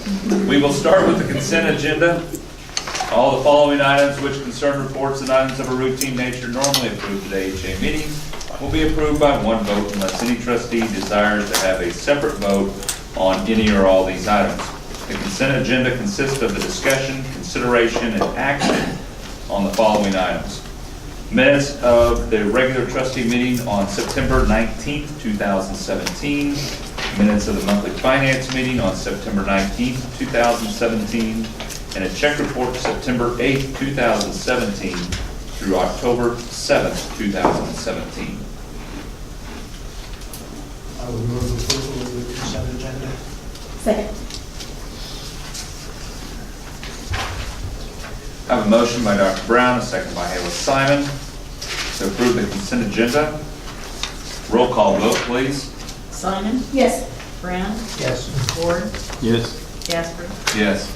We will start with the consent agenda. All the following items which concern reports and items of a routine nature normally approved at AHA meetings will be approved by one vote unless any trustee desires to have a separate vote on any or all these items. The consent agenda consists of the discussion, consideration, and action on the following items. Minutes of the regular trustee meeting on September 19th, 2017. Minutes of the monthly finance meeting on September 19th, 2017. And a check report September 8th, 2017 through October 7th, 2017. I would move approval of the consent agenda. Second. I have a motion by Dr. Brown, a second by Haley Simon to approve the consent agenda. Roll call vote, please. Simon? Yes. Brown? Yes. Ford? Yes. Jasper? Yes.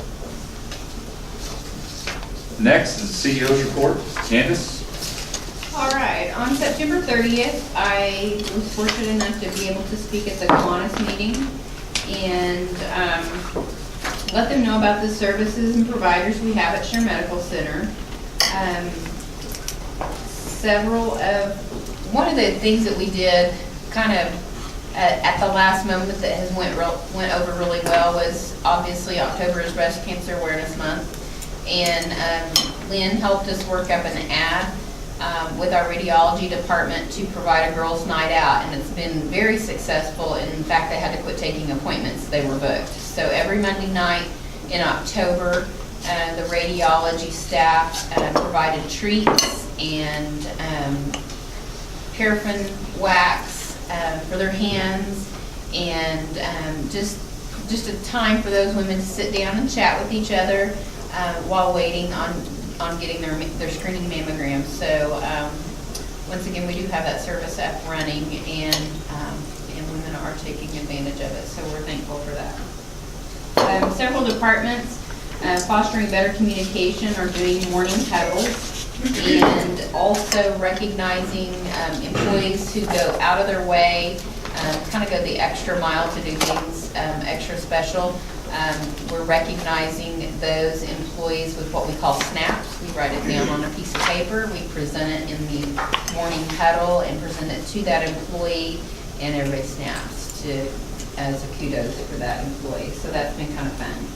Next is the CEO's report. Candace? All right, on September 30th, I was fortunate enough to be able to speak at the Kiwanis meeting and let them know about the services and providers we have at Share Medical Center. One of the things that we did kind of at the last moment that has went over really well was obviously October is Breast Cancer Awareness Month. And Lynn helped us work up an ad with our radiology department to provide a girls' night out, and it's been very successful. And in fact, they had to quit taking appointments; they were booked. So every Monday night in October, the radiology staff provided treats and paraffin wax for their hands, and just a time for those women to sit down and chat with each other while waiting on getting their screening mammograms. So once again, we do have that service up running, and women are taking advantage of it. So we're thankful for that. Several departments fostering better communication are doing morning huddles, and also recognizing employees who go out of their way, kind of go the extra mile to do things extra special. We're recognizing those employees with what we call snaps. We write it down on a piece of paper. We present it in the morning huddle and present it to that employee, and everybody snaps as a kudos for that employee. So that's been kind of fun.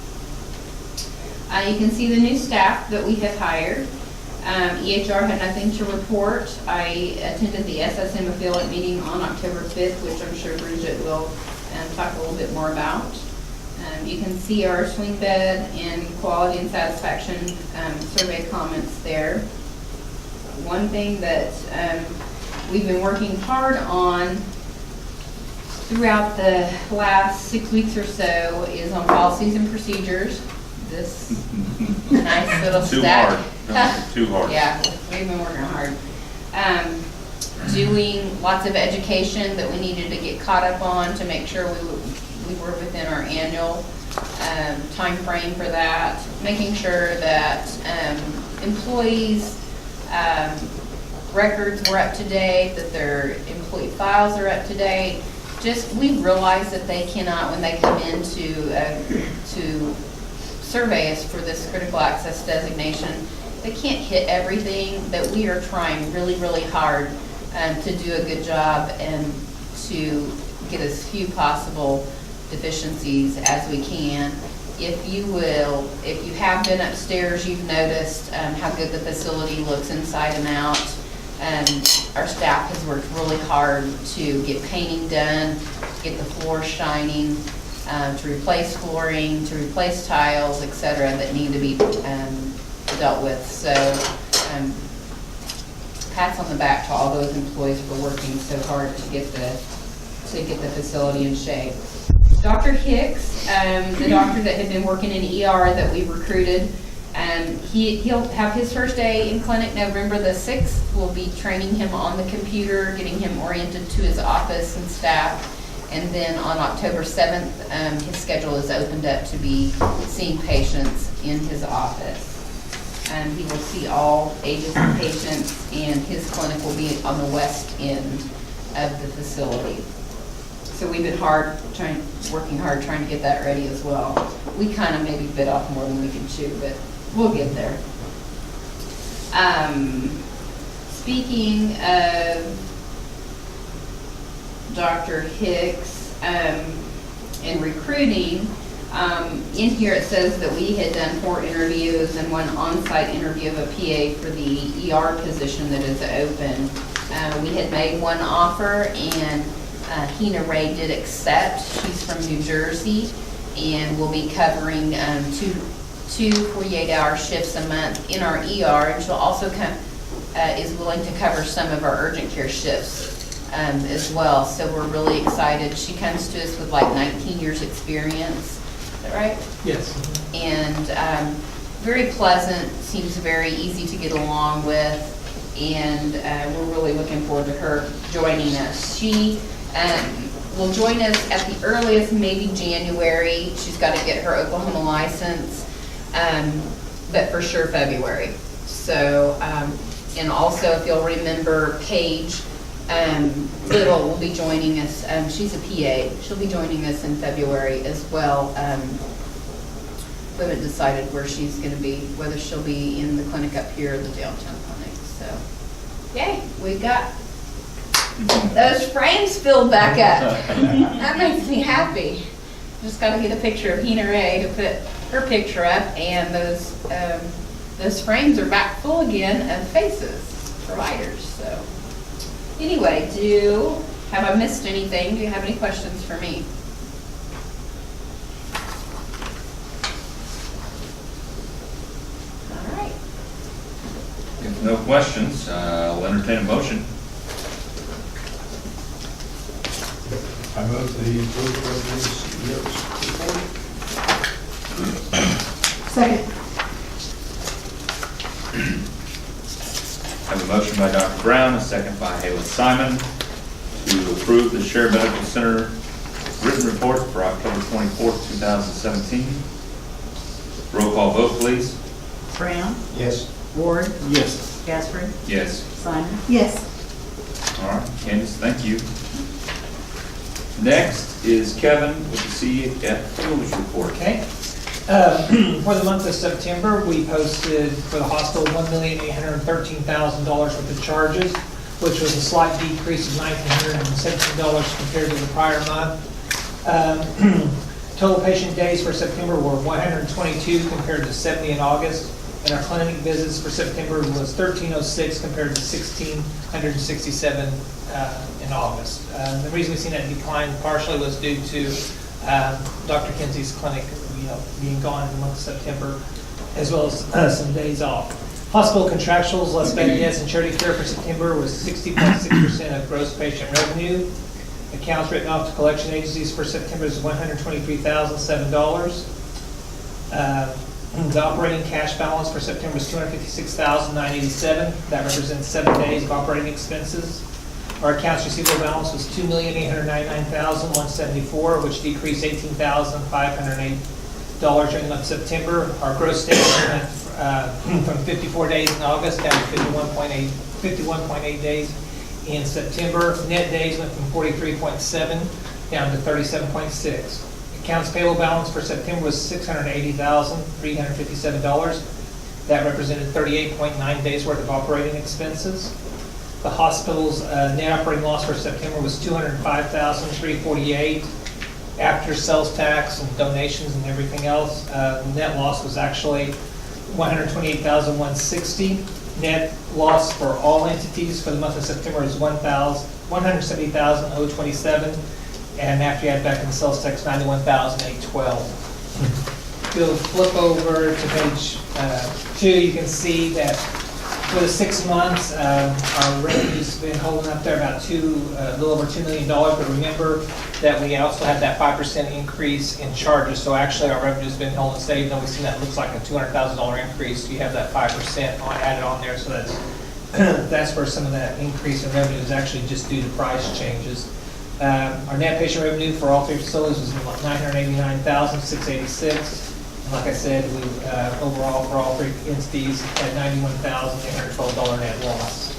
You can see the new staff that we have hired. EHR had nothing to report. I attended the SSM affiliate meeting on October 5th, which I'm sure Bridget will talk a little bit more about. You can see our swing bed and quality and satisfaction survey comments there. One thing that we've been working hard on throughout the last 6 weeks or so is on policies and procedures. This nice little stack. Too hard. Yeah, we've been working hard. Doing lots of education that we needed to get caught up on to make sure we were within our annual time frame for that. Making sure that employees' records were up to date, that their employee files are up to date. We realize that they cannot, when they come in to survey us for this critical access designation, they can't hit everything, that we are trying really, really hard to do a good job and to get as few possible deficiencies as we can. If you have been upstairs, you've noticed how good the facility looks inside and out. Our staff has worked really hard to get painting done, get the floor shining, to replace flooring, to replace tiles, etc., that need to be dealt with. So pats on the back to all those employees for working so hard to get the facility in shape. Dr. Hicks, the doctor that had been working in ER that we recruited, he'll have his first day in clinic November the 6th. We'll be training him on the computer, getting him oriented to his office and staff. And then on October 7th, his schedule is opened up to be seeing patients in his office. He will see all ages of patients, and his clinic will be on the west end of the facility. So we've been working hard trying to get that ready as well. We kind of maybe bit off more than we can chew, but we'll get there. Speaking of Dr. Hicks and recruiting, in here it says that we had done 4 interviews and 1 on-site interview of a PA for the ER position that is open. We had made 1 offer, and Hina Ray did accept. She's from New Jersey and will be covering 2 48-hour shifts a month in our ER, and she'll also is willing to cover some of our urgent care shifts as well. So we're really excited. She comes to us with like 19 years experience. Is that right? Yes. And very pleasant, seems very easy to get along with, and we're really looking forward to her joining us. She will join us at the earliest, maybe January. She's got to get her Oklahoma license, but for sure February. So, and also if you'll remember, Paige Little will be joining us. She's a PA. She'll be joining us in February as well. We haven't decided where she's going to be, whether she'll be in the clinic up here or the downtown clinic. So, yay, we got those frames filled back up. That makes me happy. Just got to get a picture of Hina Ray to put her picture up, and those frames are back full again of faces, providers. So, anyway, have I missed anything? Do you have any questions for me? All right. If no questions, I'll entertain a motion. I move the approve CEO's report. Second. I have a motion by Dr. Brown, a second by Haley Simon, to approve the Share Medical Center written report for October 24th, 2017. Roll call vote, please. Brown. Yes. Ward. Yes. Gasper. Yes. Simon. Yes. All right, Candace, thank you. Next is Kevin with the CFO's report. Okay. For the month of September, we posted for the hospital $1,813,000 worth of charges, which was a slight decrease of $1,917 compared to the prior month. Total patient days for September were 122 compared to 70 in August, and our clinic visits for September was 1,306 compared to 1,667 in August. The reason we've seen that decline partially was due to Dr. Kinsey's clinic being gone in the month of September, as well as some days off. Hospital contractuals, less bad debts, and charity care for September was 60.6% of gross patient revenue. Accounts written off to collection agencies for September is $123,007. The operating cash balance for September is $256,987. That represents 7 days of operating expenses. Our accounts receivable balance was $2,899,174, which decreased $18,508 during the month of September. Our gross days went from 54 days in August down to 51.8 days in September. Net days went from 43.7 down to 37.6. Accounts payable balance for September was $680,357. That represented 38.9 days worth of operating expenses. The hospital's net operating loss for September was $205,348. After sales tax and donations and everything else, net loss was actually $128,160. Net loss for all entities for the month of September is $170,027, and after you add back in the sales tax, $91,812. If you'll flip over to page 2, you can see that for the 6 months, our revenue's been holding up there about a little over $2 million, but remember that we also had that 5% increase in charges, so actually our revenue's been holding steady, even though we've seen that looks like a $200,000 increase. You have that 5% added on there, so that's where some of that increase in revenue is actually just due to price changes. Our net patient revenue for all 3 facilities was $989,686. Like I said, we overall for all 3 entities had $91,812 net loss.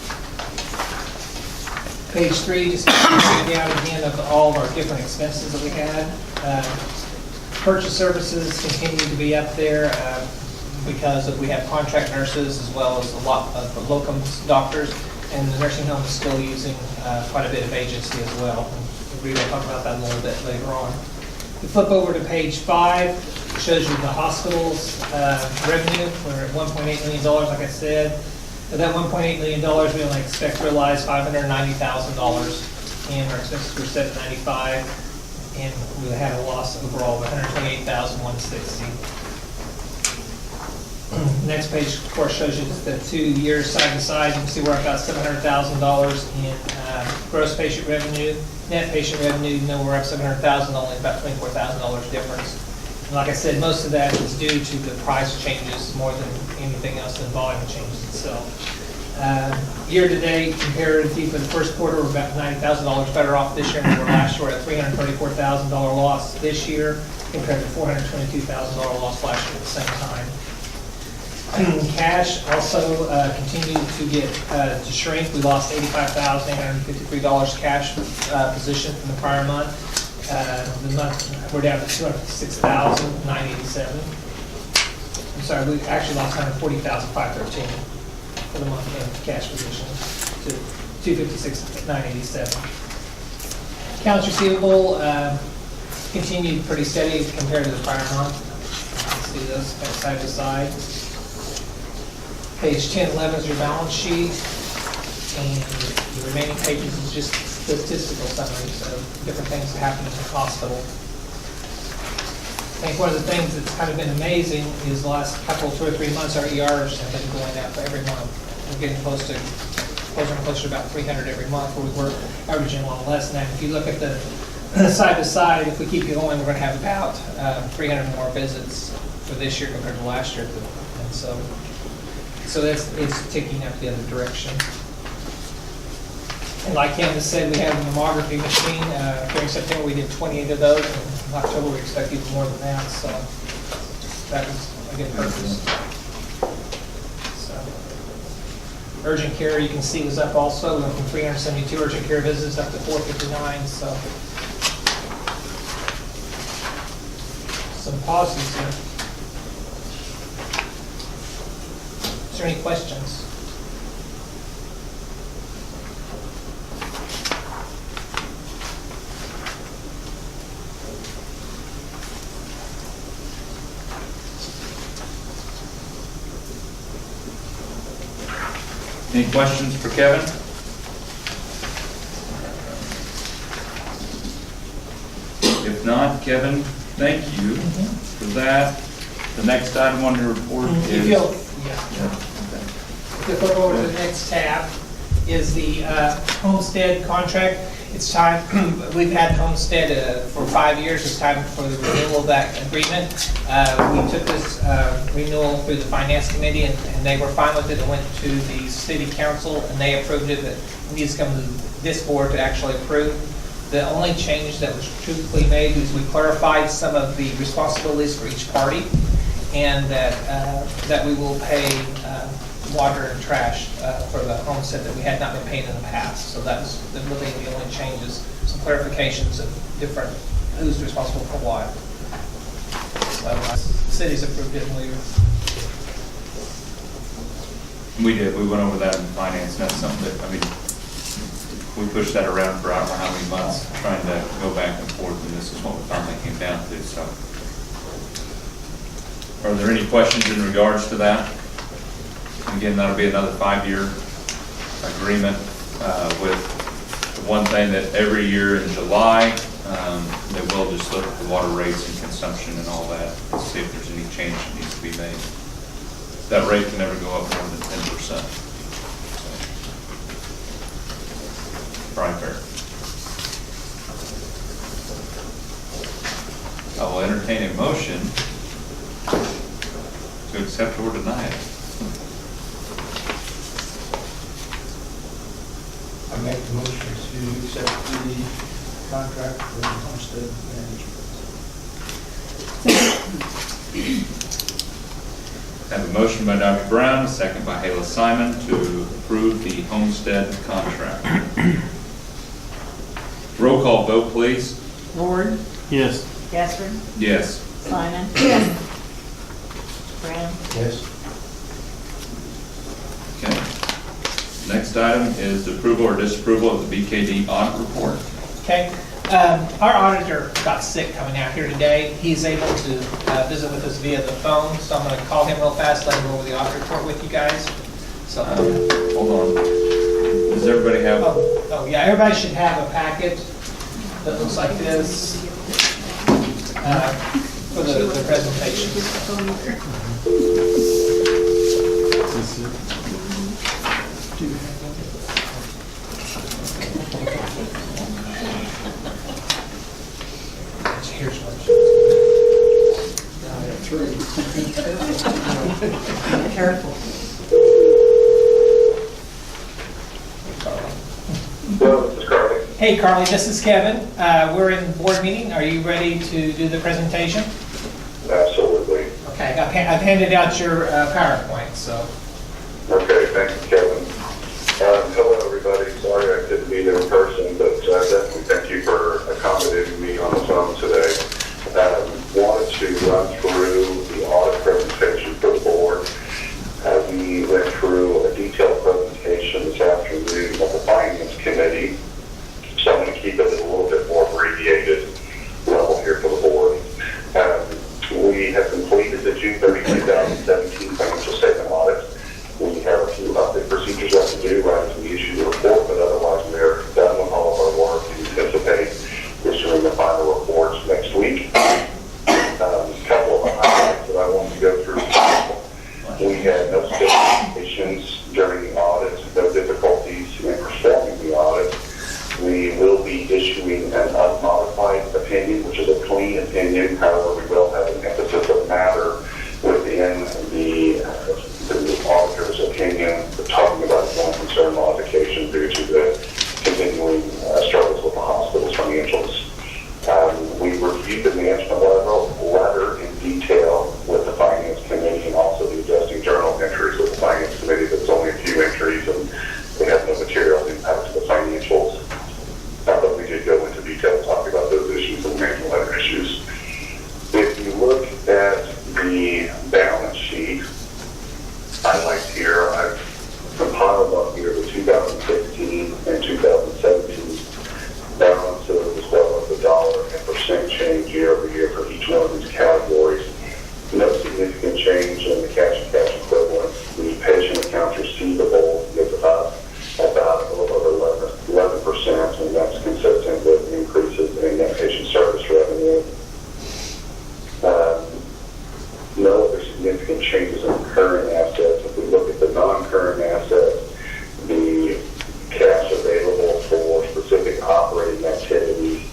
Page 3, just breaking down again of all of our different expenses that we had. Purchase services continue to be up there because we have contract nurses as well as a lot of locums doctors, and the nursing home is still using quite a bit of agency as well. We will talk about that a little bit later on. You flip over to page 5, it shows you the hospital's revenue. We're at $1.8 million, like I said. Of that $1.8 million, we only expect to realize $590,000, and our expenses were $795,000, and we had a loss overall of $128,160. Next page, of course, shows you the 2 years side by side. You can see we're about $700,000 in gross patient revenue. Net patient revenue, we're up $700,000, only about $24,000 difference. And like I said, most of that is due to the price changes more than anything else than volume changes itself. Year-to-date, comparatively for the first quarter, we're about $90,000 better off this year than we were last year. We're at $334,000 loss this year compared to $422,000 loss last year at the same time. Cash also continued to get to shrink. We lost $85,853 cash position from the prior month. The month we're down to $206,987. I'm sorry, we actually lost $140,513 for the month in cash position to $256,987. Accounts receivable continued pretty steady compared to the prior month. You can see those side to side. Page 10 and 11 is your balance sheet, and the remaining pages is just statistical summaries of different things that happen in the hospital. I think one of the things that's kind of been amazing is the last couple, 2 or 3 months, our ERs have been going up every month. We're getting closer and closer to about 300 every month, where we were averaging a lot less than that. If you look at the side to side, if we keep going, we're going to have about 300 more visits for this year compared to last year. And so it's ticking up the other direction. And like Candace said, we have a mammography machine. During September, we did 28 of those. In October, we expect even more than that. So that was a good purchase. So urgent care, you can see, was up also. We went from 372 urgent care visits up to 459. So some positives here. Is there any questions? Any questions for Kevin? If not, Kevin, thank you for that. The next item on your report is... If you'll flip over to the next tab is the homestead contract. It's time, we've had homestead for 5 years. It's time for the renewal of that agreement. We took this renewal through the finance committee, and they were fine with it. It went to the city council, and they approved it. But it needs to come to this board to actually approve. The only change that was truthfully made is we clarified some of the responsibilities for each party, and that we will pay water and trash for the homestead that we had not been paying in the past. So that was really the only changes, some clarifications of different, who's responsible for what. So the city's approved it, and We did. We went over that in finance, and that's something that, I mean, we pushed that around for I don't know how many months, trying to go back and forth, and this is what we finally came down to. So, are there any questions in regards to that? Again, that'll be another 5-year agreement with the one thing that every year in July, they will just look at the water rates and consumption and all that to see if there's any change that needs to be made. That rate can never go up more than 10%. Right there. I will entertain a motion to accept or deny it. I make the motion to accept the contract for the homestead management. I have a motion by Dr. Brown, a second by Hayla Simon to approve the homestead contract. call vote, please. Ward, Yes. Gasper, Yes. Simon. Yes. Brown. Yes. Okay. Next item is the approval or disapproval of the BKD audit report. Okay, our auditor got sick coming out here today. He's able to visit with us via the phone, so I'm gonna call him real fast, let him go over the audit report with you guys. So, Hold on. Does everybody have, oh yeah, everybody should have a packet that looks like this for the presentation. Here's one. Careful. Hello, this is Carly. Hey Carly, this is Kevin. We're in board meeting. Are you ready to do the presentation? Absolutely. Okay, I've handed out your PowerPoint, so. Okay, thank you, Kevin. Hello, everybody. Sorry I couldn't be there in person, but definitely thank you for accommodating me on the phone today. Wanted to run through the audit presentation for the board. We went through a detailed presentation this afternoon of the Finance Committee, so I'm going to keep it at a little bit more abbreviated level here for the board. We have completed the June 30, 2017 financial statement audit. We have a few update procedures left to do right as we issue the report, but otherwise we're done with all of our work and anticipate issuing the final reports next week. A couple of the highlights that I wanted to go through. We had no specifications during the audit, no difficulties in performing the audit. We will be issuing an unmodified opinion, which is a clean opinion. However, we will have an emphasis of matter within the auditor's opinion, talking about going concern modification due to the continuing struggles with the hospital's financials. We reviewed the management letter in detail with the Finance Committee and also the adjusting journal entries with the Finance Committee. There's only a few entries and they have no material impact to the financials. But we did go into detail talking about those issues and management letter issues. If you look at the balance sheet, highlights here, I've compiled up here the 2016 and 2017 balances as well as the dollar and percent change year over year for each one of these categories. No significant change in the cash and cash equivalents. The patient accounts receivable is about a little over 11%, and that's consistent with increases in net patient service revenue. No other significant changes in current assets. If we look at the non-current assets, the cash available for specific operating activities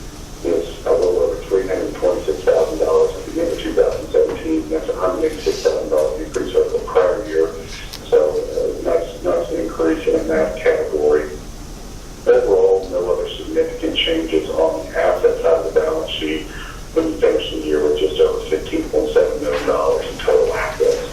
is a little over $326,000 at the end of 2017. That's a $186,000 increase over the prior year. So nice increase in that category. Overall, no other significant changes on the asset side of the balance sheet when you finish the year with just over $15.7 million in total assets.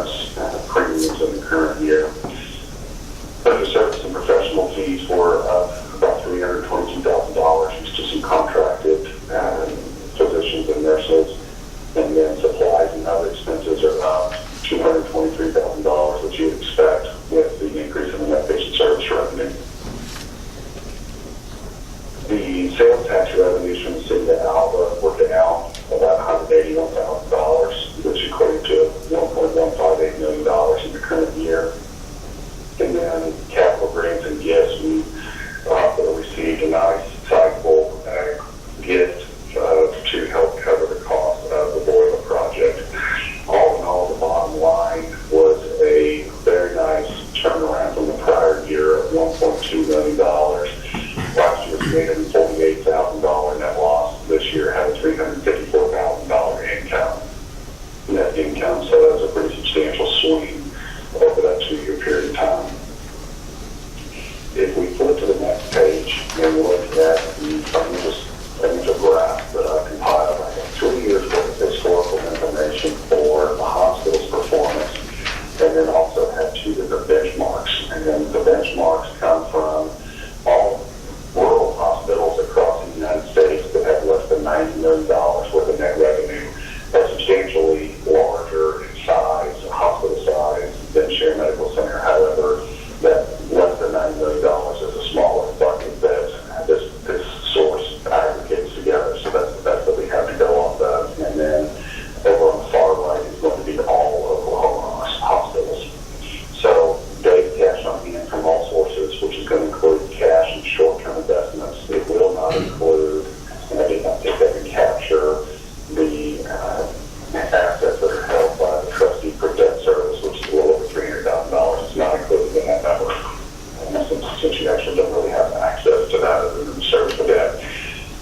insurance premiums in the current year. Budget service and professional fees were up about $322,000 just to some contracted physicians and nurses. And then supplies and other expenses are up $223,000, which you would expect with the increase in the net patient service revenue. The sales tax revenues from the city of Alva were down about $181,000, which equated to $1.158 million in the current year. And then capital grants and gifts, we received a nice sizable gift to help cover the cost of the boiler project. All in all, the bottom line was a very nice turnaround from the prior year of $1.2 million. Last year's $348,000 net loss. This year had a $354,000 net income, so that was a pretty substantial swing over that 2-year period of time. If we flip to the next page and look at the financial graph that I compiled, I have 2 years worth of historical information for the hospital's performance, and then also have 2 different benchmarks. And then the benchmarks come from all rural hospitals across the United States that have less than $90 million worth of net revenue. That's substantially larger in size, hospital size, than Share Medical Center. However, that less than $90 million is a smaller bucket that this source aggregates together. So that's the best that we have to go off of. And then over on the far right is going to be all Oklahoma hospitals. So daily cash on hand from all sources, which is going to include cash and short-term investments. It will not include, and I did not think that would capture the assets that are held by the trustee for debt service, which is a little over $300,000. It's not included in that number. Since you actually don't really have access to that other than the service of debt,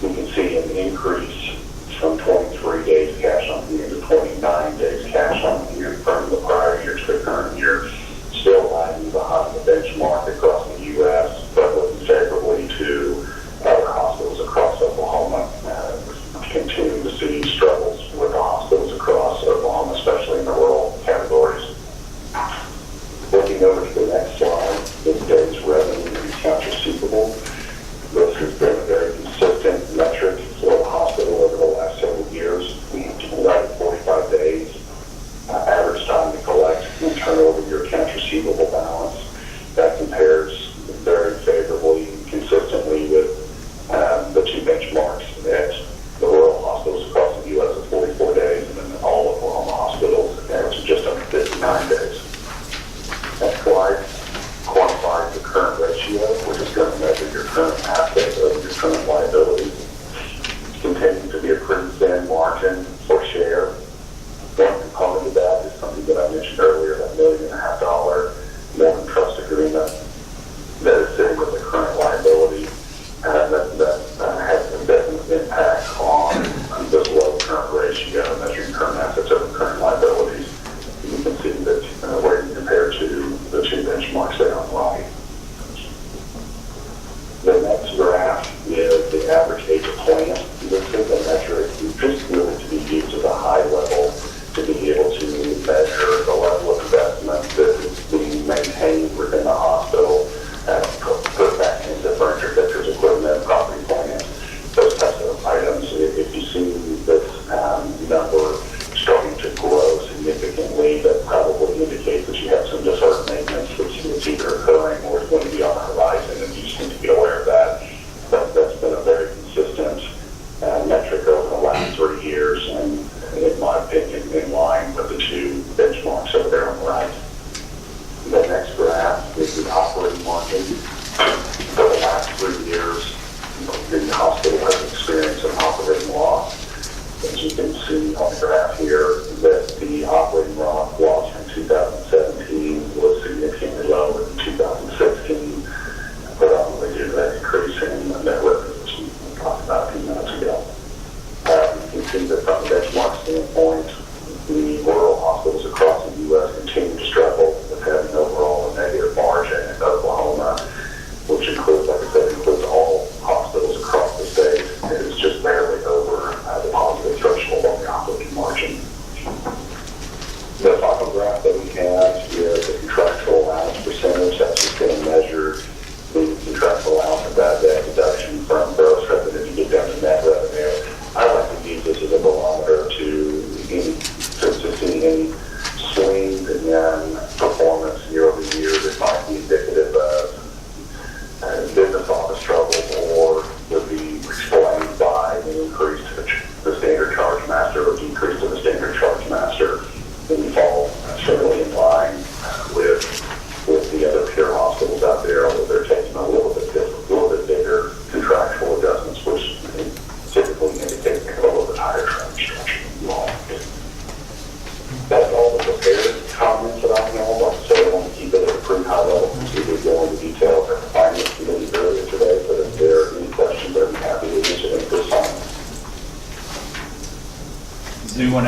you can see an increase from 23 days cash on hand to 29 days cash on hand from the prior year to the current year. Still lagging behind the benchmark across the U.S., but looking favorably to other hospitals across Oklahoma. Continue to see struggles with the hospitals across Oklahoma, especially in the rural categories. Looking over to the next slide, this days revenue and accounts receivable. This has been a very consistent metric for the hospital over the last several years. Right at 45 days, average time to collect and turn over your accounts receivable balance. That compares very favorably and consistently with the 2 benchmarks at the rural hospitals across the U.S. at 44 days, and then all Oklahoma hospitals at just under 59 days. Next slide quantifies the current ratio, which is going to measure your current assets over your current liabilities. Continuing to be a pretty thin margin for share. One component of that is something that I mentioned earlier, that $1.5 million Morgan Trust agreement that is sitting with the current liability, that has a definite impact on this low current ratio, measuring current assets over current liabilities. You can see that where you compare to the 2 benchmarks there on the right. The next graph is the average age of plant. This is a metric just really to be used at a high level to be able to measure the level of investment that is being maintained within the hospital, put back into furniture, fixtures, equipment, property plant, those types of items. If you see this number starting to grow significantly, that probably indicates that you have some deferred maintenance, which is either occurring or is going to be on the horizon, and you just need to be aware of that. But that's been a very consistent metric over the last 3 years, and in my opinion, in line with the 2 benchmarks over there on the right. The next graph is the operating margin. For the last 3 years, the hospital has experienced an operating loss. As you can see on the graph here, that the operating loss in 2017 was significantly lower than 2016, predominantly due to that increase in net revenue, which we talked about a few minutes ago. You can see that from a benchmark standpoint, the rural hospitals across the U.S. continue to struggle with having overall a negative margin in Oklahoma, which includes, like I said, includes all hospitals across the state. It is just barely over the positive threshold on the operating margin.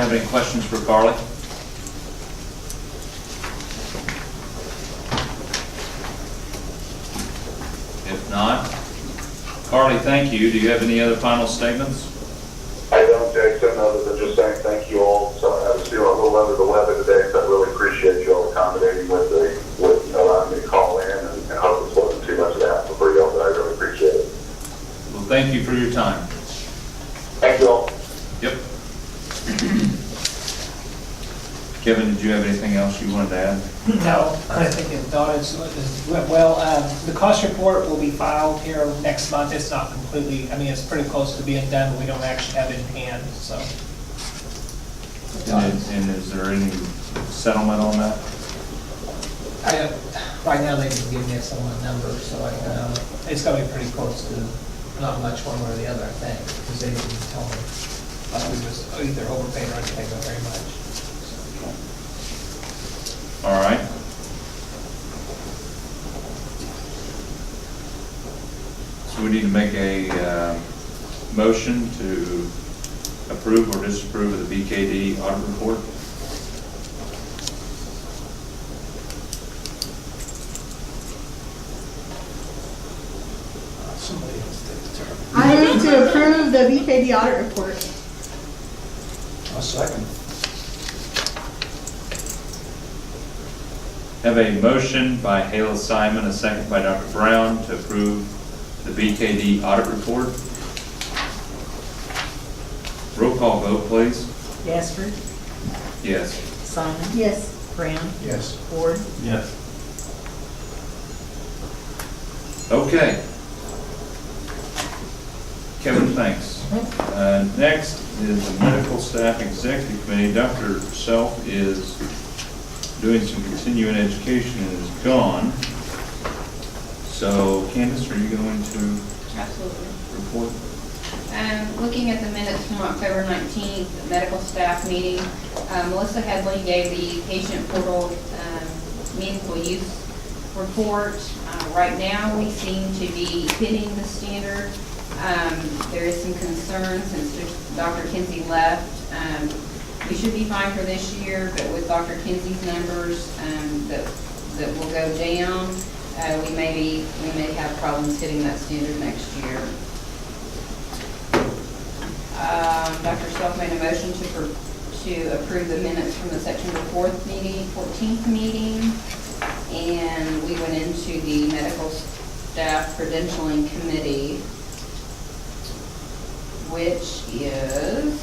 have any questions for Carly? If not, Carly, thank you. Do you have any other final statements? I don't, Jason, other than just saying thank you all. So I was feeling a little under the weather today, so I really appreciate you all accommodating with allowing me to call in, and hope this wasn't too much of a hassle for you all, but I really appreciate it. Well, thank you for your time. Thank you all. Yep. Kevin, did you have anything else you wanted to add? No, I think it went well. The cost report will be filed here next month. It's not completely, I mean, it's pretty close to being done, but we don't actually have it in hand, so. And is there any settlement on that? Right now, they can give me some number, so it's gonna be pretty close to, not much one way or the other, I think, because they didn't tell me. Like we was either overpaid or underpaid by very much. All right. So we need to make a motion to approve or disapprove of the BKD audit report. Somebody else take the turn. I move to approve the BKD audit report. A second. Have a motion by Hayla Simon, a second by Dr. Brown to approve the BKD audit report. Roll call vote, please. Gaspard, Yes. Simon, Yes. Brown, Yes. Ward, Yes. Okay. Kevin, thanks. Next is the Medical Staff Executive Committee. Dr. Self is doing some continuing education and is gone. So Candace, are you going to Absolutely. report? Looking at the minutes from October 19th, medical staff meeting, Melissa Headley gave the patient portal meaningful use report. Right now, we seem to be hitting the standard. There is some concern since Dr. Kinsey left. We should be fine for this year, but with Dr. Kinsey's numbers that will go down, we may have problems hitting that standard next year. Dr. Self made a motion to approve the minutes from the September 14th meeting, and we went into the medical staff credentialing committee, which is,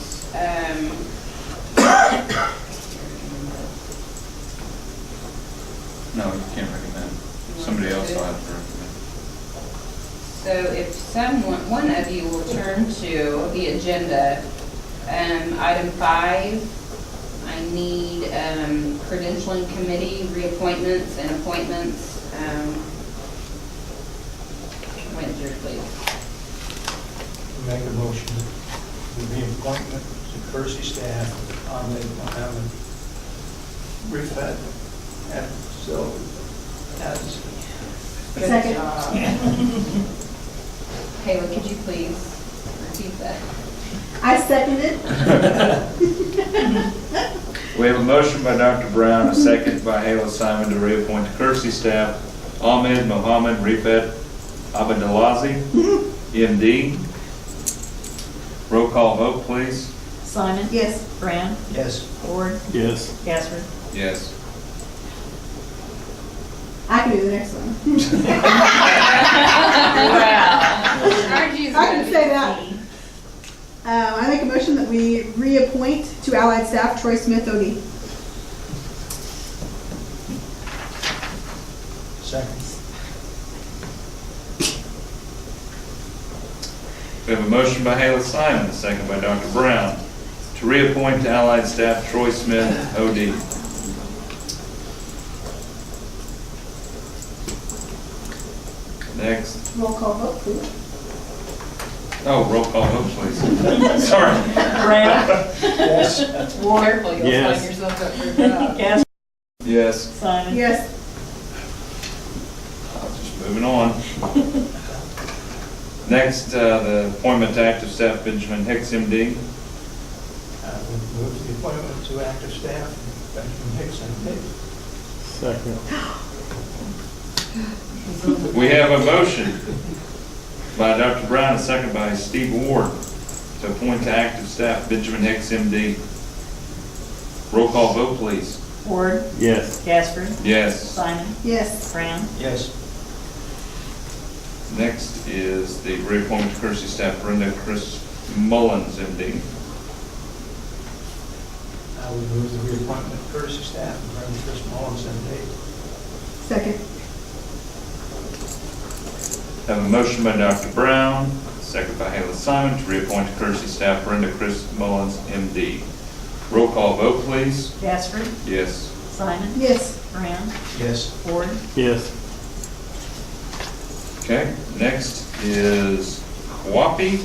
No, you can't recommend. Somebody else will have to recommend. so if one of you will turn to the agenda, item 5, I need credentialing committee reappointments and appointments. Windsor, please. Make a motion for the appointment to Kersey staff, Ahmed Mohammed, Rifat, and so, as Second. Kayla, could you please repeat that? I seconded. We have a motion by Dr. Brown, a second by Hayla Simon to reappoint to Kersey staff Ahmed Mohammed Rifat Abadalazi, MD. Roll call vote, please. Simon, Yes. Brown, yes. Ward, Yes. Gaspard. Yes. I can do the next one. I I can say that. I make a motion that we reappoint to Allied staff Troy Smith, OD. Second. We have a motion by Hayla Simon, a second by Dr. Brown to reappoint to Allied staff Troy Smith, OD. Next. Roll call vote, please. Oh, roll call vote, please. Sorry. Brown, Yes. Ward, Careful, you'll Yes. sign yourself up for a job. Gaspard, Yes. Simon. Yes. Just moving on. Next, the appointment to active staff Benjamin Hicks, MD. Move the appointment to active staff, Benjamin Hicks and me. Second. We have a motion by Dr. Brown, a second by Steve Ward, to appoint to active staff Benjamin Hicks, MD. Roll call vote, please. Ward, Yes. Casper, Yes. Simon, Yes. Brown, Yes. Next is the reappointment to courtesy staff Brenda Chris Mullins, MD. I would move the reappointment of courtesy staff, Brenda Chris Mullins, MD. Second. Have a motion by Dr. Brown, second by Haley Simon, to reappoint to courtesy staff Brenda Chris Mullins, MD. Roll call vote, please. Casper, Yes. Simon, Yes. Brown, Yes. Ward, Yes. Okay, next is Quappy.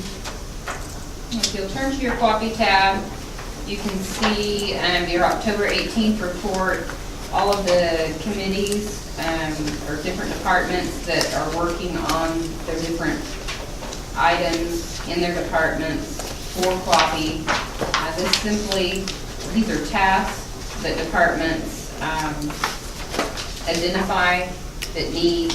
If you'll turn to your copy tab, you can see your October 18th report, all of the committees or different departments that are working on their different items in their departments for copy. These are tasks that departments identify that need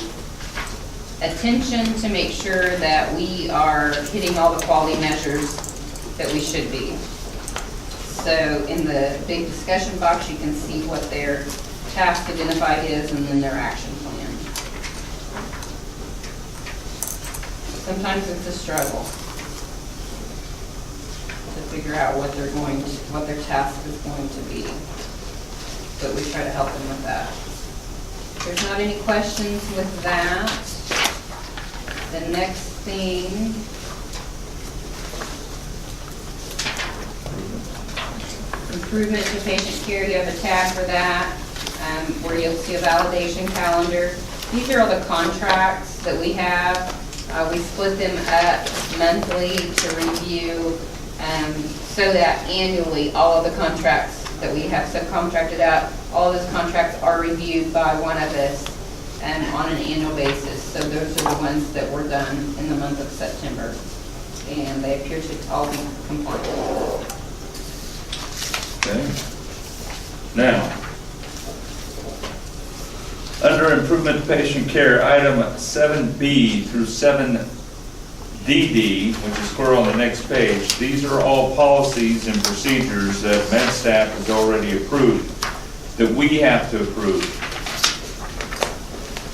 attention to make sure that we are hitting all the quality measures that we should be. So in the big discussion box, you can see what their task identified is and then their action plan. Sometimes it's a struggle to figure out what their task is going to be. But we try to help them with that. If there's not any questions with that, the next thing improvement to patient care. You have a tab for that where you'll see a validation calendar. These are all the contracts that we have. We split them up monthly to review so that annually all of the contracts that we have subcontracted out, all of those contracts are reviewed by one of us on an annual basis. So those are the ones that were done in the month of September. And they appear to all be compliant. Okay. Now, under improvement to patient care, item 7B through 7DD, which is square on the next page, these are all policies and procedures that med staff has already approved, that we have to approve.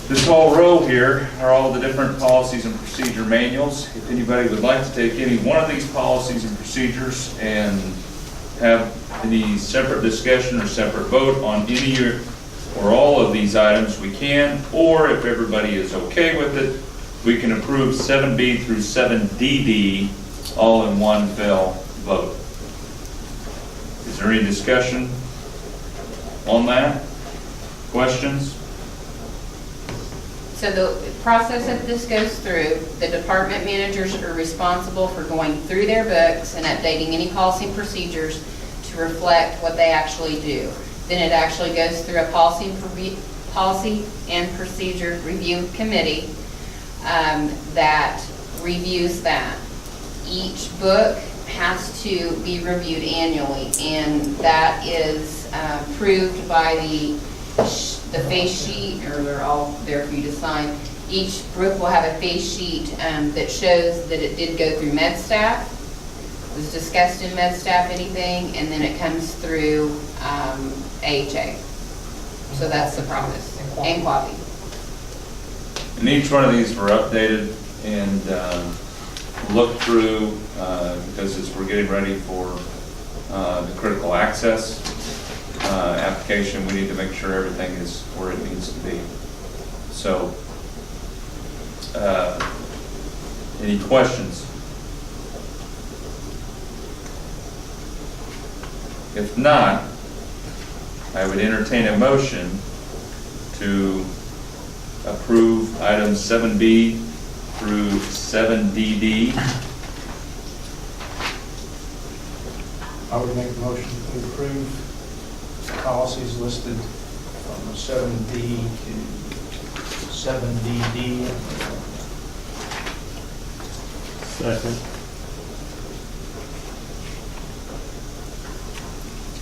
This whole row here are all the different policies and procedure manuals. If anybody would like to take any one of these policies and procedures and have any separate discussion or separate vote on any or all of these items, we can, or if everybody is okay with it, we can approve 7B through 7DD all in one fell vote. Is there any discussion on that? Questions? So the process that this goes through, the department managers are responsible for going through their books and updating any policy and procedures to reflect what they actually do. Then it actually goes through a policy and procedure review committee that reviews that. Each book has to be reviewed annually, and that is approved by the face sheet, or they're all there for you to sign. Each group will have a face sheet that shows that it did go through med staff, was discussed in med staff, anything, and then it comes through AHA. So that's the process. And quality. And each one of these were updated and looked through because as we're getting ready for the critical access application, we need to make sure everything is where it needs to be. So, any questions? If not, I would entertain a motion to approve items 7B through 7DD. I would make a motion to approve policies listed from 7D to 7DD. Second.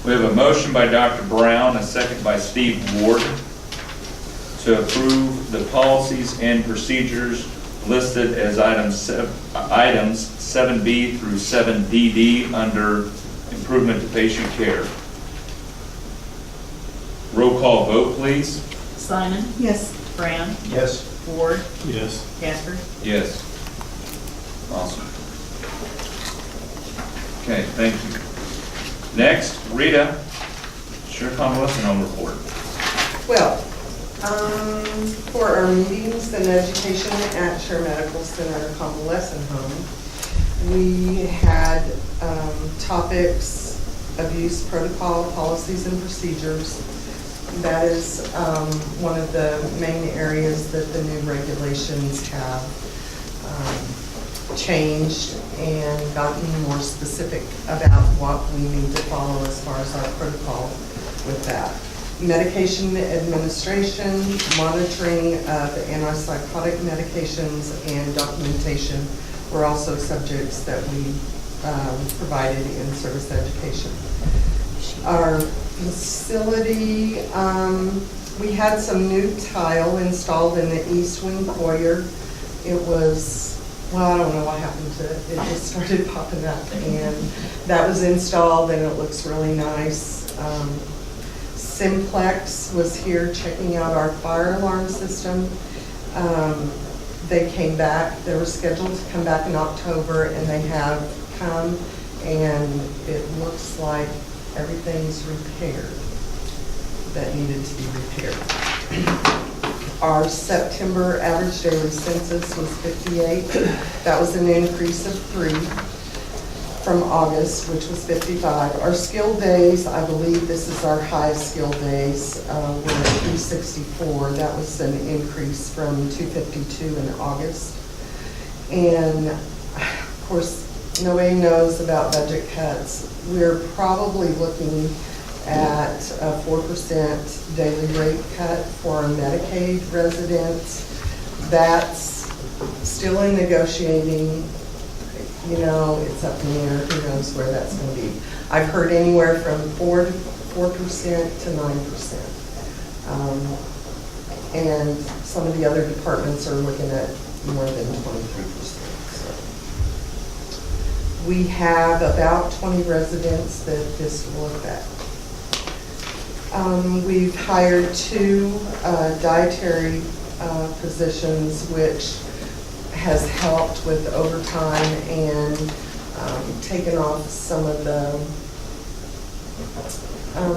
We have a motion by Dr. Brown, a second by Steve Ward, to approve the policies and procedures listed as items 7B through 7DD under improvement to patient care. Roll call vote, please. Simon, Yes. Brown, Yes. Ward, Yes. Casper. Yes. Awesome. Okay, thank you. Next, Rita, Sure Convalescent Home Report. Well, for our meetings and education at Share Medical Center Convalescent Home, we had topics, abuse protocol, policies and procedures. That is one of the main areas that the new regulations have changed and gotten more specific about what we need to follow as far as our protocol with that. Medication administration, monitoring of antipsychotic medications, and documentation were also subjects that we provided in service education. Our facility, we had some new tile installed in the east wing foyer. It was, well, I don't know what happened to it. It just started popping up, and that was installed, and it looks really nice. Simplex was here checking out our fire alarm system. They came back, they were scheduled to come back in October, and they have come, and it looks like everything's repaired that needed to be repaired. Our September average daily census was 58. That was an increase of 3 from August, which was 55. Our skilled days, I believe this is our highest skilled days, were at 364. That was an increase from 252 in August. And of course, nobody knows about budget cuts. We're probably looking at a 4% daily rate cut for our Medicaid residents. That's still in negotiating. You know, it's up in the air. Who knows where that's going to be? I've heard anywhere from 4% to 9%. And some of the other departments are looking at more than 23%. So we have about 20 residents that this will affect. We've hired 2 dietary positions, which has helped with overtime and taken off some of the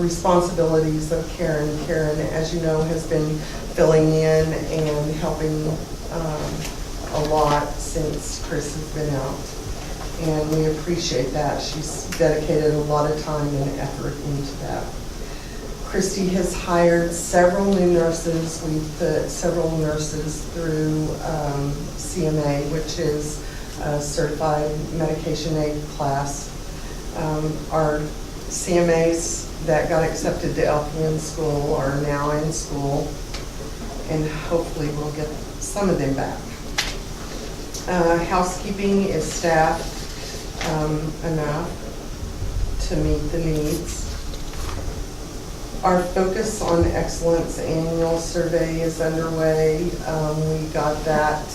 responsibilities of Karen. Karen, as you know, has been filling in and helping a lot since Chris has been out. And we appreciate that. She's dedicated a lot of time and effort into that. Christy has hired several new nurses. We've put several nurses through CMA, which is a certified medication aid class. Our CMAs that got accepted to LPN school are now in school, and hopefully we'll get some of them back. Housekeeping is staffed enough to meet the needs. Our Focus on Excellence annual survey is underway. We got that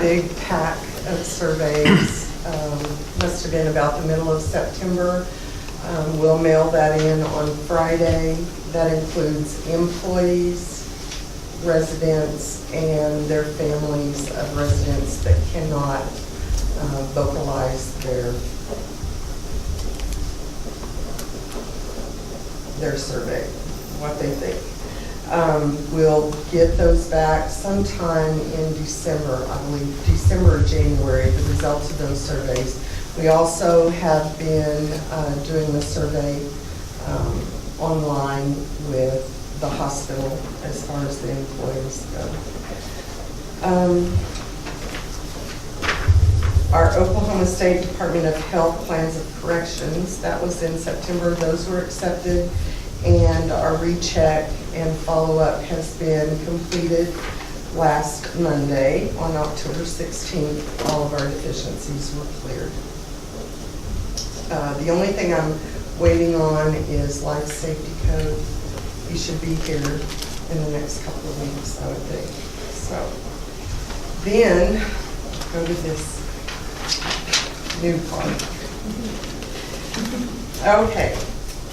big pack of surveys, must have been about the middle of September. We'll mail that in on Friday. That includes employees, residents, and their families of residents that cannot vocalize their survey, what they think. We'll get those back sometime in December, I believe, December or January, the results of those surveys. We also have been doing the survey online with the hospital as far as the employees go. Our Oklahoma State Department of Health Plans of Corrections, that was in September. Those were accepted, and our recheck and follow-up has been completed last Monday on October 16th. All of our deficiencies were cleared. The only thing I'm waiting on is life safety code. He should be here in the next couple of weeks, I would think. So then, go to this new part. Okay,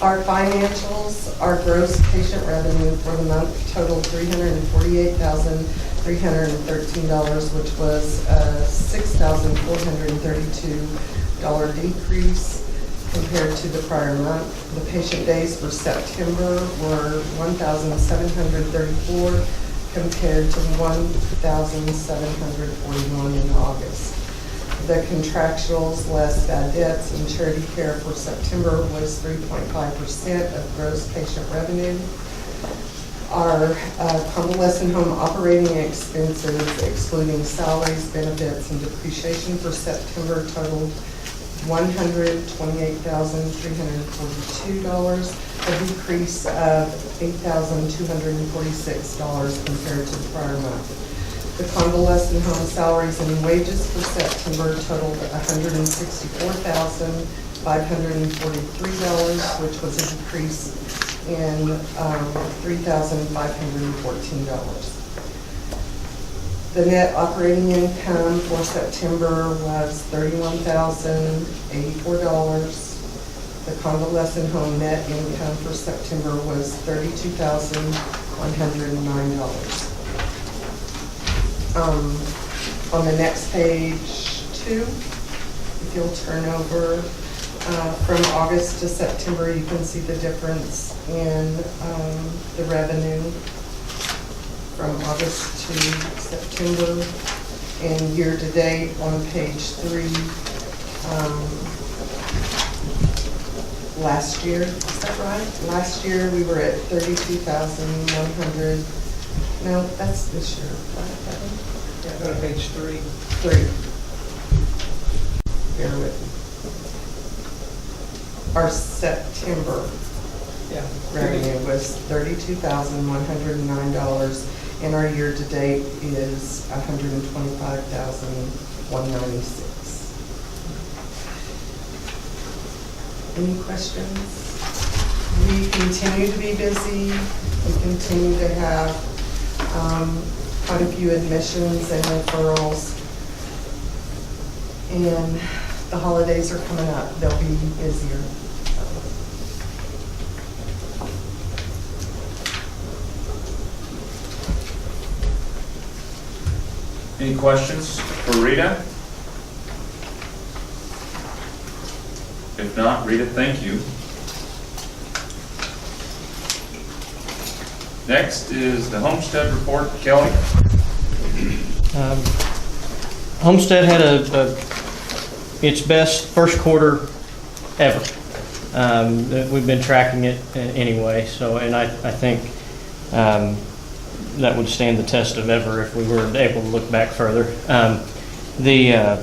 our financials, our gross patient revenue for the month totaled $348,313, which was a $6,432 decrease compared to the prior month. The patient days for September were 1,734 compared to 1,741 in August. The contractuals less bad debts and charity care for September was 3.5% of gross patient revenue. Our convalescent home operating expenses, excluding salaries, benefits, and depreciation for September totaled $128,342, a decrease of $8,246 compared to the prior month. The convalescent home salaries and wages for September totaled $164,543, which was a decrease in $3,514. The net operating income for September was $31,084. The convalescent home net income for September was $32,109. On the next page 2, if you'll turn over from August to September, you can see the difference in the revenue from August to September, and year-to-date on page 3. Last year, is that right? Last year we were at 32,100. No, that's this year. Yeah, go to page 3. 3. Bear with me. Our September revenue was $32,109, and our year-to-date is $125,196. Any questions? We continue to be busy. We continue to have quite a few admissions and referrals. And the holidays are coming up. They'll be busier. Any questions for Rita? If not, Rita, thank you. Next is the Homestead report. Kelly? Homestead had its best first quarter ever. We've been tracking it anyway, so, and I think that would stand the test of ever if we were able to look back further. The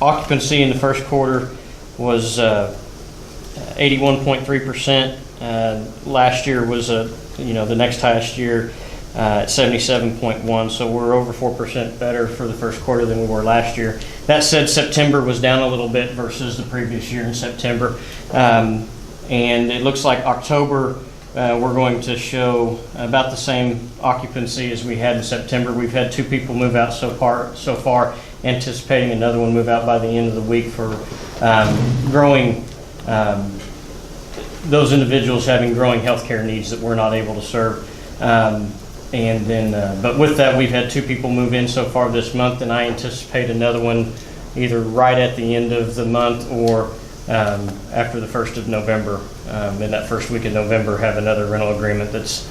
occupancy in the first quarter was 81.3%. Last year was the next highest year at 77.1, so we're over 4% better for the first quarter than we were last year. That said, September was down a little bit versus the previous year in September, and it looks like October we're going to show about the same occupancy as we had in September. We've had 2 people move out so far, anticipating another one move out by the end of the week for growing. Those individuals having growing healthcare needs that we're not able to serve. And then, but with that, we've had 2 people move in so far this month, and I anticipate another one either right at the end of the month or after the 1st of November. In that first week of November, have another rental agreement that's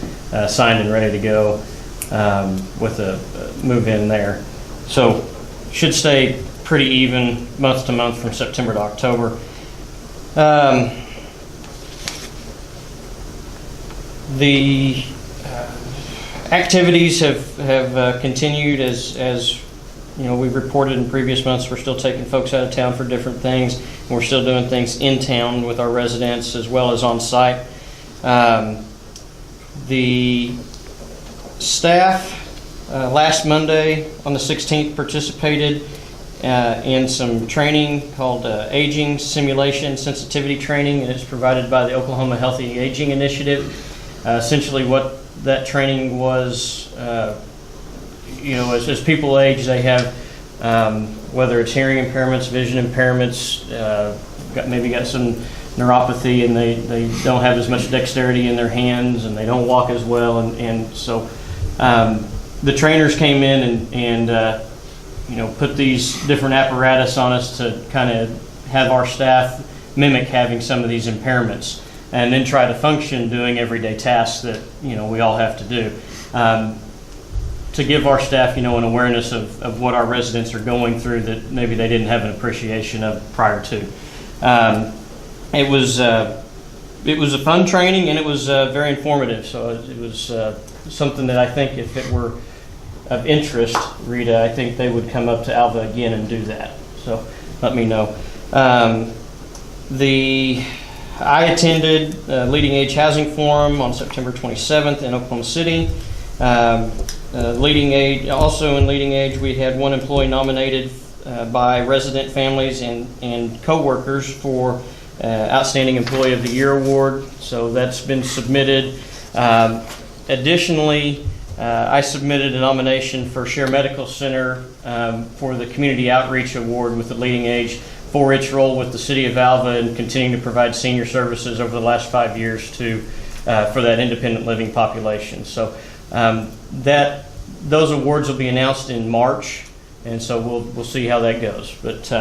signed and ready to go with a move in there. So should stay pretty even month to month from September to October. The activities have continued as you know, we've reported in previous months. We're still taking folks out of town for different things. And we're still doing things in town with our residents as well as on site. The staff last Monday on the 16th participated in some training called Aging Simulation Sensitivity Training, and it's provided by the Oklahoma Healthy Aging Initiative. Essentially what that training was, as people age, they have, whether it's hearing impairments, vision impairments, maybe got some neuropathy, and they don't have as much dexterity in their hands, and they don't walk as well, and so the trainers came in and put these different apparatus on us to kind of have our staff mimic having some of these impairments, and then try to function doing everyday tasks that we all have to do, to give our staff an awareness of what our residents are going through that maybe they didn't have an appreciation of prior to. It was a fun training, and it was very informative, so it was something that I think if it were of interest, Rita, I think they would come up to Alva again and do that, so let me know. I attended Leading Age Housing Forum on September 27th in Oklahoma City. Leading Age, also in Leading Age, we had one employee nominated by resident families and co-workers for Outstanding Employee of the Year Award, so that's been submitted. Additionally, I submitted a nomination for Share Medical Center for the Community Outreach Award with the Leading Age for its role with the City of Alva and continuing to provide senior services over the last 5 years for that independent living population. So those awards will be announced in March, and so we'll see how that goes. But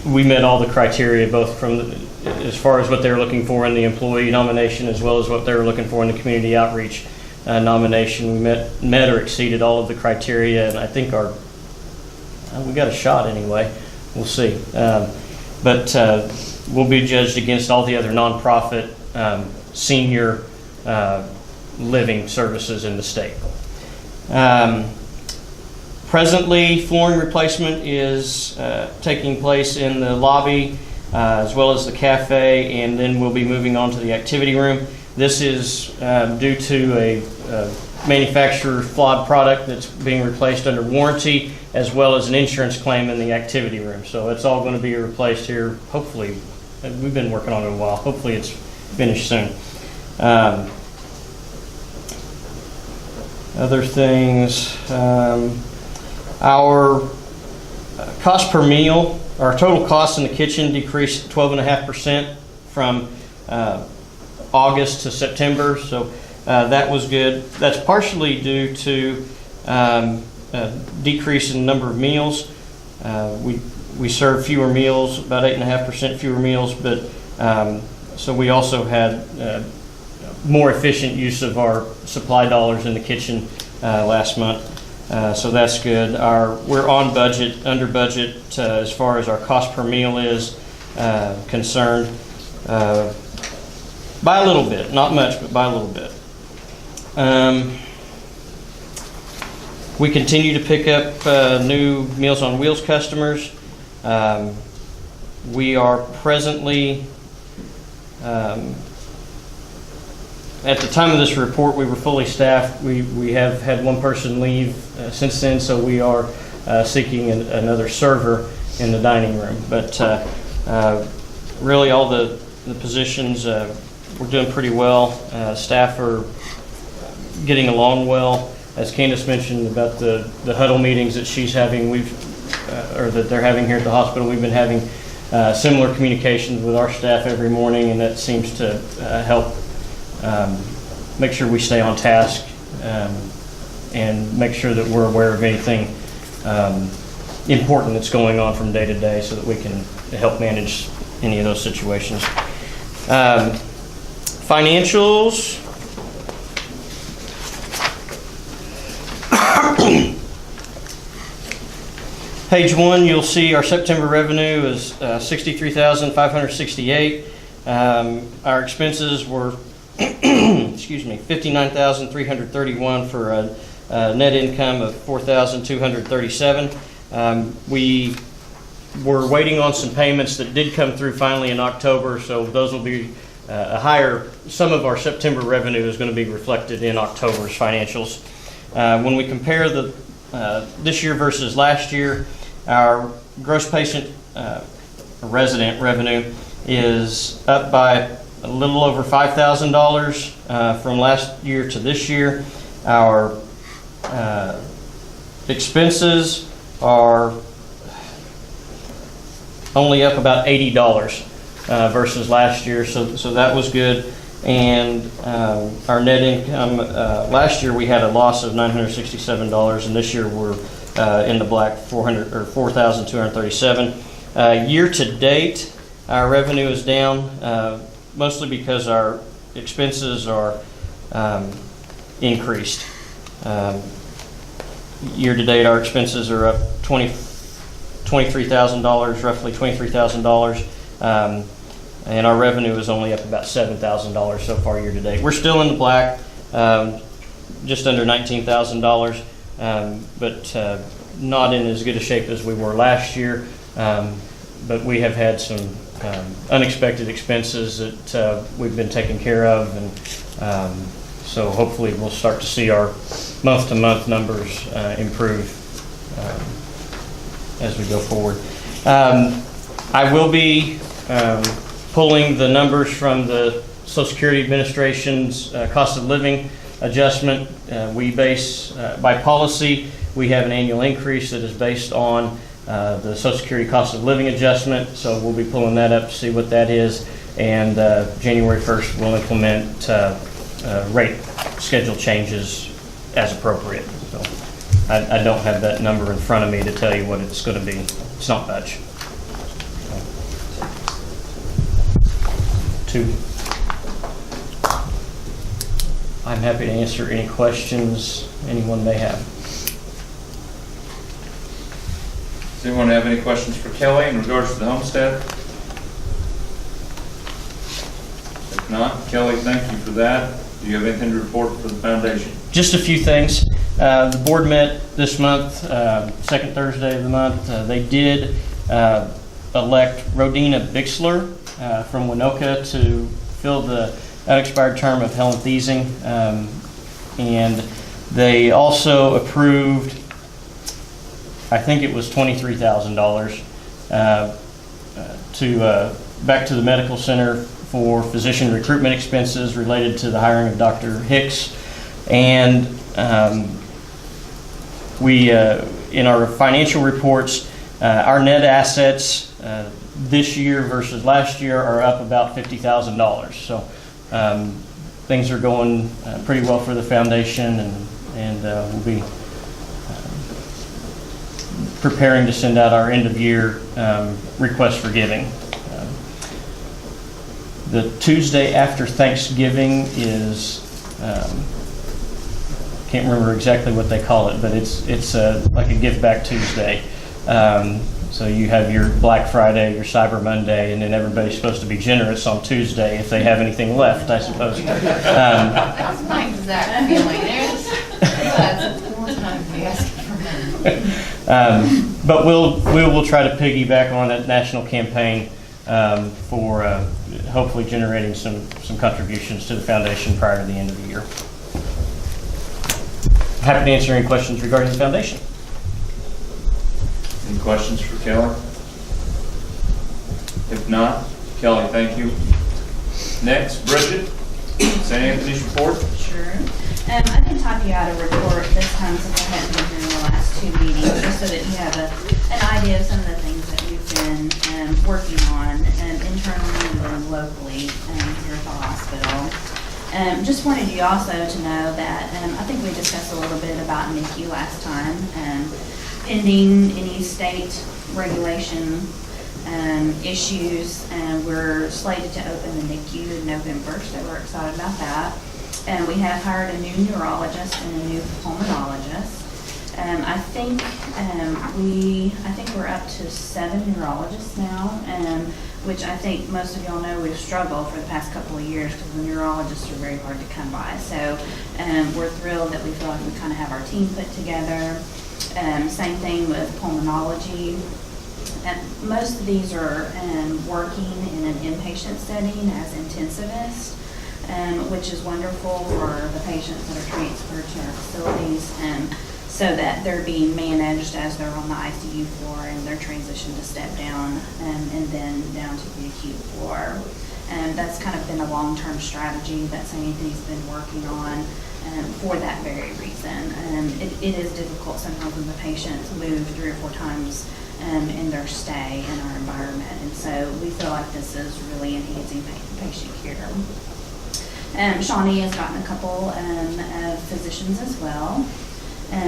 we met all the criteria, both from as far as what they were looking for in the employee nomination, as well as what they were looking for in the community outreach nomination. We met or exceeded all of the criteria, and I think we got a shot anyway. We'll see. But we'll be judged against all the other nonprofit senior living services in the state. Presently, flooring replacement is taking place in the lobby as well as the cafe, and then we'll be moving on to the activity room. This is due to a manufacturer flawed product that's being replaced under warranty, as well as an insurance claim in the activity room. So it's all going to be replaced here. Hopefully, we've been working on it a while. Hopefully it's finished soon. Other things, our cost per meal, our total cost in the kitchen decreased 12.5% from August to September, so that was good. That's partially due to a decrease in the number of meals. We served fewer meals, about 8.5% fewer meals, but so we also had more efficient use of our supply dollars in the kitchen last month. So that's good. We're on budget, under budget as far as our cost per meal is concerned, by a little bit, not much, but by a little bit. We continue to pick up new Meals on Wheels customers. We are presently, at the time of this report, we were fully staffed. We have had one person leave since then, so we are seeking another server in the dining room. But really all the positions, we're doing pretty well. Staff are getting along well. As Candace mentioned about the huddle meetings that she's having, or that they're having here at the hospital, we've been having similar communications with our staff every morning, and that seems to help make sure we stay on task and make sure that we're aware of anything important that's going on from day to day so that we can help manage any of those situations. Financials. Page 1, you'll see our September revenue is $63,568. Our expenses were $59,331 for a net income of $4,237. We were waiting on some payments that did come through finally in October, so those will be a higher. Some of our September revenue is going to be reflected in October's financials. When we compare the this year versus last year, our gross patient resident revenue is up by a little over $5,000 from last year to this year. Our expenses are only up about $80 versus last year, so that was good. And our net income, last year we had a loss of $967, and this year we're in the black, $4,237. Year to date, our revenue is down, mostly because our expenses are increased. Year to date, our expenses are up $23,000, roughly $23,000. And our revenue is only up about $7,000 so far year to date. We're still in the black, just under $19,000, but not in as good a shape as we were last year. But we have had some unexpected expenses that we've been taking care of, and so hopefully we'll start to see our month-to-month numbers improve as we go forward. I will be pulling the numbers from the Social Security Administration's cost of living adjustment. We base, by policy, we have an annual increase that is based on the Social Security cost of living adjustment, so we'll be pulling that up to see what that is, and January 1st we'll implement rate schedule changes as appropriate. So I don't have that number in front of me to tell you what it's going to be. It's not much. I'm happy to answer any questions anyone may have. Does anyone have any questions for Kelly in regards to the homestead? If not, Kelly, thank you for that. Do you have anything to report for the foundation? Just a few things. The board met this month, second Thursday of the month. They did elect Rodina Bixler from Winoka to fill the unexpired term of Helen Thiesing. And they also approved, I think it was $23,000 back to the medical center for physician recruitment expenses related to the hiring of Dr. Hicks. And we, in our financial reports, our net assets this year versus last year are up about $50,000. So things are going pretty well for the foundation, and we'll be preparing to send out our end of year request for giving. The Tuesday after Thanksgiving is, can't remember exactly what they call it, but it's like a Give Back Tuesday. So you have your Black Friday, your Cyber Monday, and then everybody's supposed to be generous on Tuesday if they have anything left, I suppose. That's my exact feeling. That's a long time to be asking for money. But we will try to piggyback on that national campaign for hopefully generating some contributions to the foundation prior to the end of the year. Happy to answer any questions regarding the foundation. Any questions for Kelly? If not, Kelly, thank you. Next, Bridget, St. Anthony's report. Sure. I can type you out a report this time since I haven't been here in the last two meetings, just so that you have an idea of some of the things that we've been working on internally and then locally here at the hospital. Just wanted you also to know that I think we discussed a little bit about NICU last time. Pending any state regulation issues, and we're slated to open the NICU in November, so we're excited about that. And we have hired a new neurologist and a new pulmonologist. I think we're up to 7 neurologists now, which I think most of y'all know we've struggled for the past couple of years because the neurologists are very hard to come by. So we're thrilled that we feel like we kind of have our team put together. Same thing with pulmonology. Most of these are working in an inpatient setting as intensivists, which is wonderful for the patients that are transferred to our facilities. so that they're being managed as they're on the ICU floor and they're transitioned to step down and then down to the acute floor. And that's kind of been a long-term strategy that St. Anthony's been working on for that very reason. It is difficult sometimes when the patients move 3 or 4 times in their stay in our environment. And so we feel like this is really enhancing patient care. Shawnee has gotten a couple of physicians as well.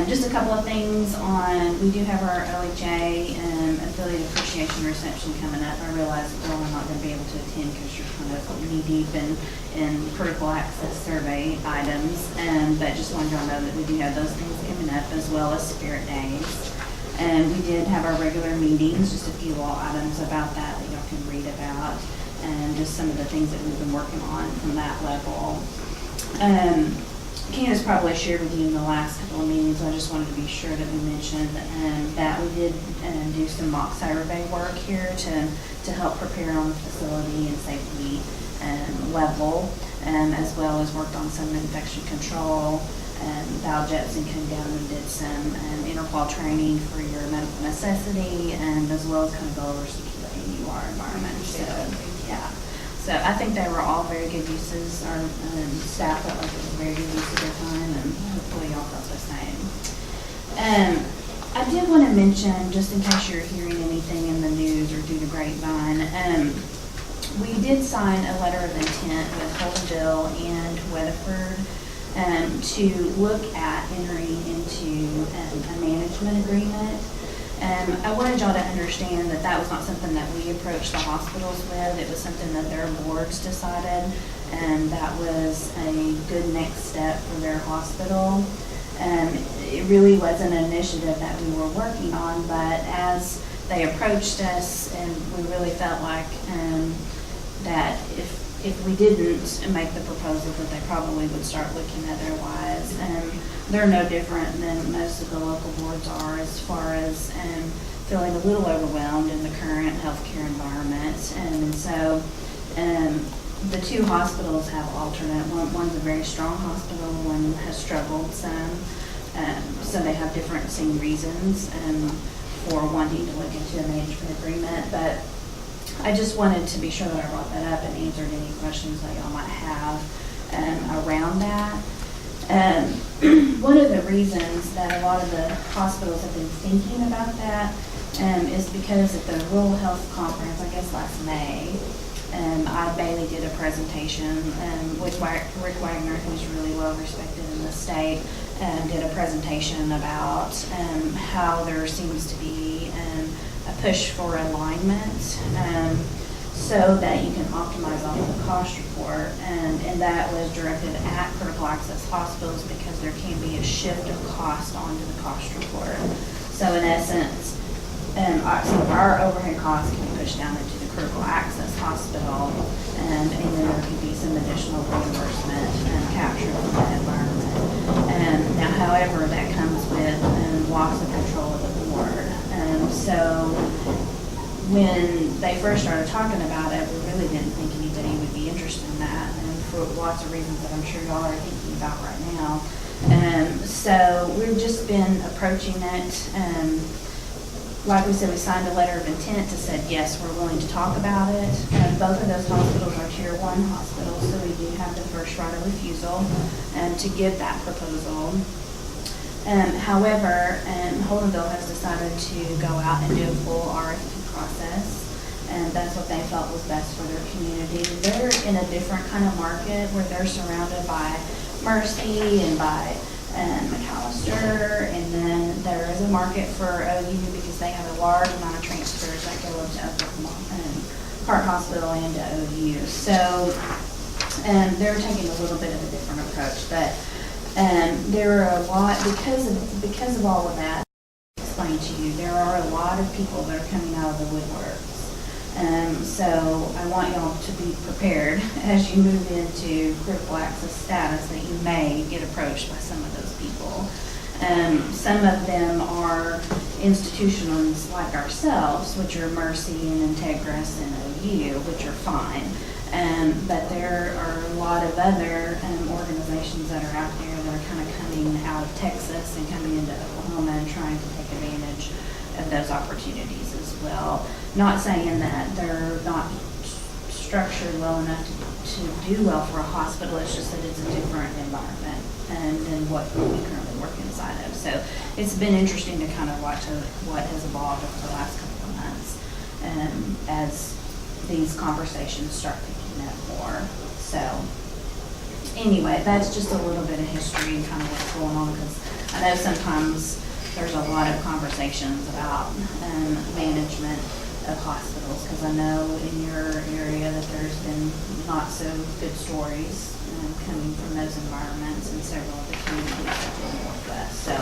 Just a couple of things on, we do have our LHA affiliate appreciation reception coming up. I realize that we're not going to be able to attend because you're kind of knee deep in critical access survey items. But just wanted y'all to know that we do have those things coming up, as well as Spirit Days. And we did have our regular meetings, just a few little items about that y'all can read about, and just some of the things that we've been working on from that level. Candace probably shared with you in the last couple of meetings. I just wanted to be sure that we mentioned that we did do some mock survey work here to help prepare on the facility and safety level, as well as worked on some infection control. Val Jetson came down and did some interqual training for your medical necessity, and as well as kind of go over some UR environment. So, yeah. So I think they were all very good uses. Our staff felt like it was a very good use of their time, and hopefully y'all felt the same. I did want to mention, just in case you're hearing anything in the news or through the grapevine, we did sign a letter of intent with Holdenville and Weatherford to look at entering into a management agreement. I wanted y'all to understand that that was not something that we approached the hospitals with. It was something that their boards decided, and that was a good next step for their hospital. It really was an initiative that we were working on, but as they approached us, and we really felt like that if we didn't make the proposal, that they probably would start looking otherwise. They're no different than most of the local boards are, as far as feeling a little overwhelmed in the current healthcare environment. And so the 2 hospitals have alternate. One's a very strong hospital, one has struggled some. So they have different reasons for wanting to look into a management agreement. But I just wanted to be sure that I brought that up and answered any questions that y'all might have around that. One of the reasons that a lot of the hospitals have been thinking about that is because at the Rural Health Conference, I guess last May, Bailey did a presentation with Rick Wagner, who's really well respected in the state, did a presentation about how there seems to be a push for alignment so that you can optimize off the cost report, and that was directed at critical access hospitals because there can be a shift of cost onto the cost report. So in essence, some of our overhead costs can be pushed down into the critical access hospital, and then there could be some additional reimbursement captured from that environment. Now, however, that comes with loss of control of the board. So when they first started talking about it, we really didn't think anybody would be interested in that, and for lots of reasons that I'm sure y'all are thinking about right now. So we've just been approaching it. Like we said, we signed a letter of intent to said, yes, we're willing to talk about it. Both of those hospitals are Tier 1 hospitals, so we do have the first right of refusal to give that proposal. However, Holdenville has decided to go out and do a full RFP process, and that's what they felt was best for their community. They're in a different kind of market where they're surrounded by Mercy and by McAllister, and then there is a market for OU because they have a large amount of transfers that go up to Park Hospital and to OU. So they're taking a little bit of a different approach, but there are a lot, because of all of that, I'll explain to you, there are a lot of people that are coming out of the woodworks. So I want y'all to be prepared as you move into critical access status that you may get approached by some of those people. Some of them are institutions like ourselves, which are Mercy and Integris and OU, which are fine. But there are a lot of other organizations that are out there that are kind of coming coming out of Texas and coming into Oklahoma and trying to take advantage of those opportunities as well. Not saying that they're not structured well enough to do well for a hospital, it's just that it's a different environment than what we currently work inside of. So it's been interesting to kind of watch what has evolved over the last couple of months as these conversations start picking up more. So anyway, that's just a little bit of history and kind of what's going on, because I know sometimes there's a lot of conversations about management of hospitals, because I know in your area that there's been not so good stories coming from those environments in several of the communities in the Northwest. So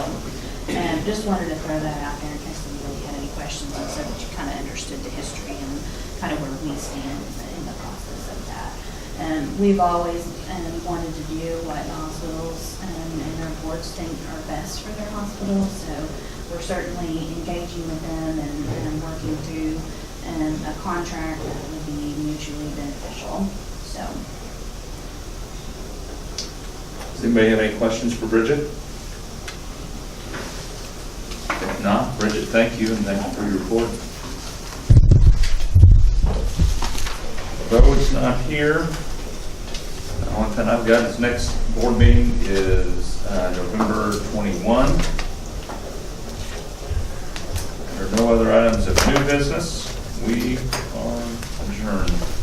just wanted to throw that out there in case anybody had any questions, and so that you kind of understood the history and kind of where we stand in the process of that. We've always wanted to do what hospitals and their boards think are best for their hospitals, so we're certainly engaging with them and working through a contract that would be mutually beneficial. So, Does anybody have any questions for Bridget? If not, Bridget, thank you, and thank you for your report. Bo's not here. The only thing I've got is next board meeting is November 21. There are no other items of new business. We are adjourned.